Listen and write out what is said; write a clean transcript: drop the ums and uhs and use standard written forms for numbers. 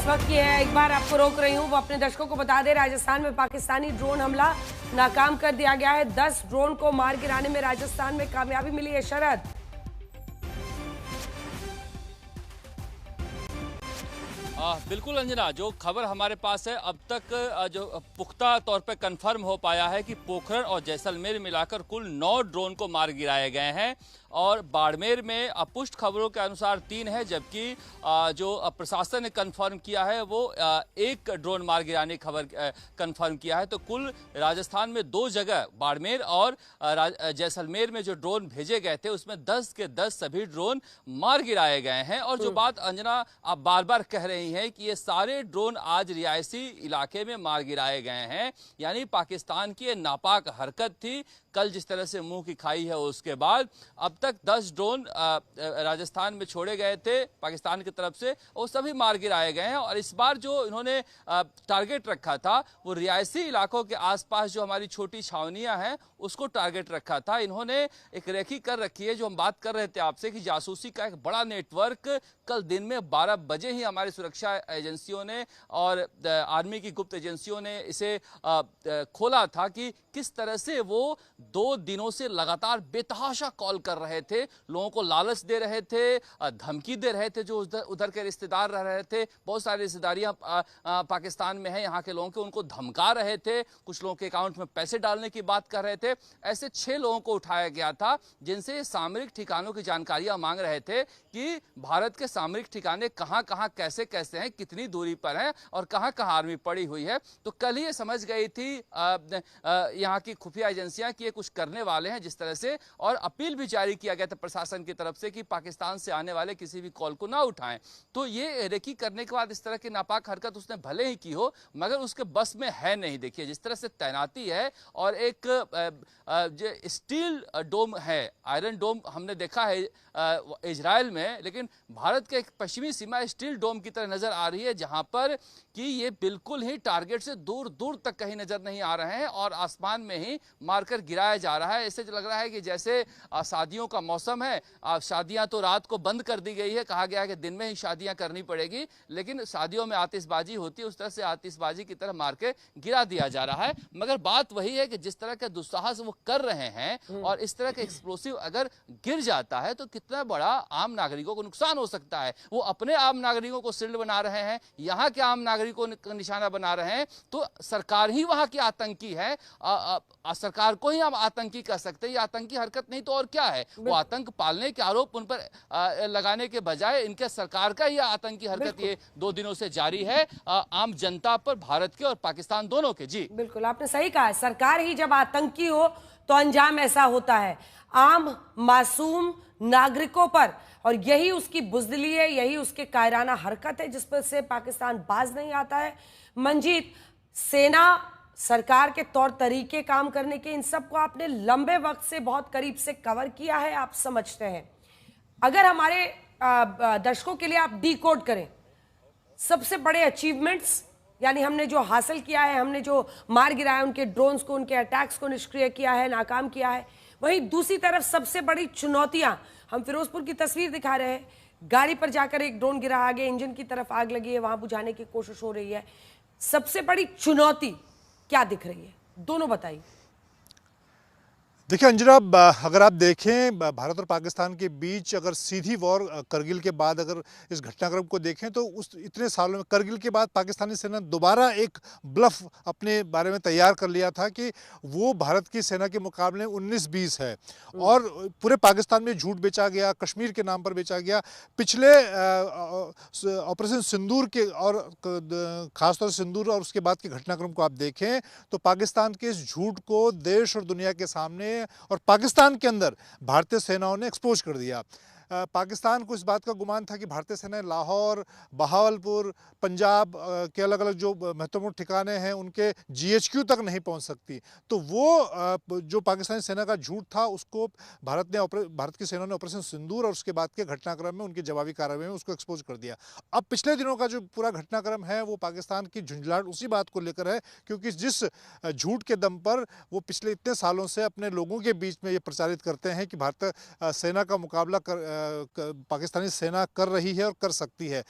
वक्त की है, एक बार आपको रोक रही हूँ। वो अपने दर्शकों को बता दें, राजस्थान में पाकिस्तानी ड्रोन हमला नाकाम कर दिया गया है। 10 ड्रोन को मार गिराने में राजस्थान में कामयाबी मिली है। शरद, बिल्कुल अंजना, जो खबर हमारे पास है अब तक जो पुख्ता तौर पे कंफर्म हो पाया है कि पोखरण और जैसलमेर मिलाकर कुल 9 ड्रोन को मार गिराए गए हैं और बाड़मेर में अपुष्ट खबरों के अनुसार 3 है, जबकि जो प्रशासन ने कंफर्म किया है वो 1 ड्रोन मार गिराने की खबर कंफर्म किया है। तो कुल राजस्थान में 2 जगह बाड़मेर और जैसलमेर में जो ड्रोन भेजे गए थे उसमें 10 के 10 सभी ड्रोन मार गिराए गए हैं। और जो बात अंजना आप बार बार कह रही हैं कि ये सारे ड्रोन आज रियासी इलाके में मार गिराए गए हैं, यानी पाकिस्तान की नापाक हरकत थी। कल जिस तरह से मुंह की खाई है उसके बाद अब तक 10 ड्रोन राजस्थान में छोड़े गए थे पाकिस्तान की तरफ से, वो सभी मार गिराए गए हैं। और इस बार जो इन्होंने टारगेट रखा था वो रियासी इलाकों के आसपास जो हमारी छोटी छावनियां हैं उसको टारगेट रखा था। इन्होंने एक रेकी कर रखी है, जो हम बात कर रहे थे आपसे कि जासूसी का एक बड़ा नेटवर्क कल दिन में 12 बजे ही हमारी सुरक्षा एजेंसियों ने और आर्मी की गुप्त एजेंसियों ने इसे खोला था कि किस तरह से वो 2 दिनों से लगातार बेतहाशा कॉल कर रहे थे, लोगों को लालच दे रहे थे, धमकी दे रहे थे। जो उधर के रिश्तेदार रह रहे थे, बहुत सारी रिश्तेदारियां पाकिस्तान में हैं यहाँ के लोगों के, उनको धमका रहे थे, कुछ लोगों के अकाउंट में पैसे डालने की बात कर रहे थे। ऐसे 6 लोगों को उठाया गया था जिनसे सामरिक ठिकानों की जानकारियां मांग रहे थे कि भारत के सामरिक ठिकाने कहां कहां कैसे कैसे हैं, कितनी दूरी पर हैं और कहां कहां आर्मी पड़ी हुई है। तो कल ही ये समझ गई थी यहाँ की खुफिया एजेंसियां कि ये कुछ करने वाले हैं जिस तरह से, और अपील भी जारी किया गया था प्रशासन की तरफ से कि पाकिस्तान से आने वाले किसी भी कॉल को ना उठाएं। तो ये रेकी करने के बाद इस तरह की नापाक हरकत उसने भले ही की हो मगर उसके बस में है नहीं। देखिए जिस तरह से तैनाती है और एक जो स्टील डोम है, आयरन डोम हमने देखा है इजराइल में, लेकिन भारत के एक पश्चिमी सीमा स्टील डोम की तरह नजर आ रही है, जहां पर कि ये बिल्कुल ही टारगेट से दूर दूर तक कहीं नजर नहीं आ रहे हैं और आसमान में ही मारकर गिराया जा रहा है। इससे लग रहा है कि जैसे शादियों का मौसम है, शादियां तो रात को बंद कर दी गई है, कहा गया है कि दिन में ही शादियां करनी पड़ेगी, लेकिन शादियों में आतिशबाजी होती है, उस तरह से आतिशबाजी की तरह मार के गिरा दिया जा रहा है। मगर बात वही है कि जिस तरह के दुस्साहस वो कर रहे हैं और इस तरह के एक्सप्लोसिव अगर गिर जाता है तो कितना बड़ा आम नागरिकों को नुकसान हो सकता है। वो अपने आम नागरिकों को शील्ड बना रहे हैं, यहाँ के आम नागरिकों को निशाना बना रहे हैं, तो सरकार ही वहां की आतंकी है। सरकार को ही हम आतंकी कह सकते हैं। ये आतंकी हरकत नहीं तो और क्या है। वो आतंक पालने के आरोप उन पर लगाने के बजाय इनके सरकार का ही आतंकी हरकत ये 2 दिनों से जारी है आम जनता पर, भारत के और पाकिस्तान दोनों के। जी बिल्कुल आपने सही कहा, सरकार ही जब आतंकी हो तो अंजाम ऐसा होता है आम मासूम नागरिकों पर, और यही उसकी बुज़दिली है, यही उसके कायराना हरकत है जिस पर से पाकिस्तान बाज नहीं आता है। मंजीत, सेना सरकार के तौर तरीके काम करने के, इन सब को आपने लंबे वक्त से बहुत करीब से कवर किया है, आप समझते हैं। अगर हमारे दर्शकों के लिए आप डिकोड करें सबसे बड़े अचीवमेंट्स, यानी हमने जो हासिल किया है, हमने जो मार गिराया उनके ड्रोन्स को, उनके अटैक्स को निष्क्रिय किया है, नाकाम किया है, वहीं दूसरी तरफ सबसे बड़ी चुनौतियां, हम फिरोजपुर की तस्वीर दिखा रहे हैं, गाड़ी पर जाकर एक ड्रोन गिरा, आगे इंजन की तरफ आग लगी है, वहां बुझाने की कोशिश हो रही है। सबसे बड़ी चुनौती क्या दिख रही है, दोनों बताइए। देखिए अंजना, अगर आप देखें भारत और पाकिस्तान के बीच अगर सीधी वॉर करगिल के बाद अगर इस घटनाक्रम को देखें तो उस इतने सालों में करगिल के बाद पाकिस्तानी सेना दोबारा एक ब्लफ अपने बारे में तैयार कर लिया था कि वो भारत की सेना के मुकाबले 19-20 है और पूरे पाकिस्तान में झूठ बेचा गया, कश्मीर के नाम पर बेचा गया। पिछले ऑपरेशन सिंदूर के और ख़ासतौर से सिंदूर और उसके बाद के घटनाक्रम को आप देखें तो पाकिस्तान के इस झूठ को देश और दुनिया के सामने और पाकिस्तान के अंदर भारतीय सेनाओं ने एक्सपोज कर दिया। पाकिस्तान को इस बात का गुमान था कि भारतीय सेना लाहौर, बहावलपुर, पंजाब के अलग अलग जो महत्वपूर्ण ठिकाने हैं उनके GHQ तक नहीं पहुंच सकती। तो वो जो पाकिस्तानी सेना का झूठ था उसको भारत की सेना ने ऑपरेशन सिंदूर और उसके बाद के घटनाक्रम में उनकी जवाबी कार्रवाई में उसको एक्सपोज कर दिया। अब पिछले दिनों का जो पूरा घटनाक्रम है वो पाकिस्तान की झुंझलाहट उसी बात को लेकर है, क्योंकि जिस झूठ के दम पर वो पिछले इतने सालों से अपने लोगों के बीच में ये प्रचारित करते हैं कि भारतीय सेना का मुकाबला पाकिस्तानी सेना कर रही है और कर सकती है।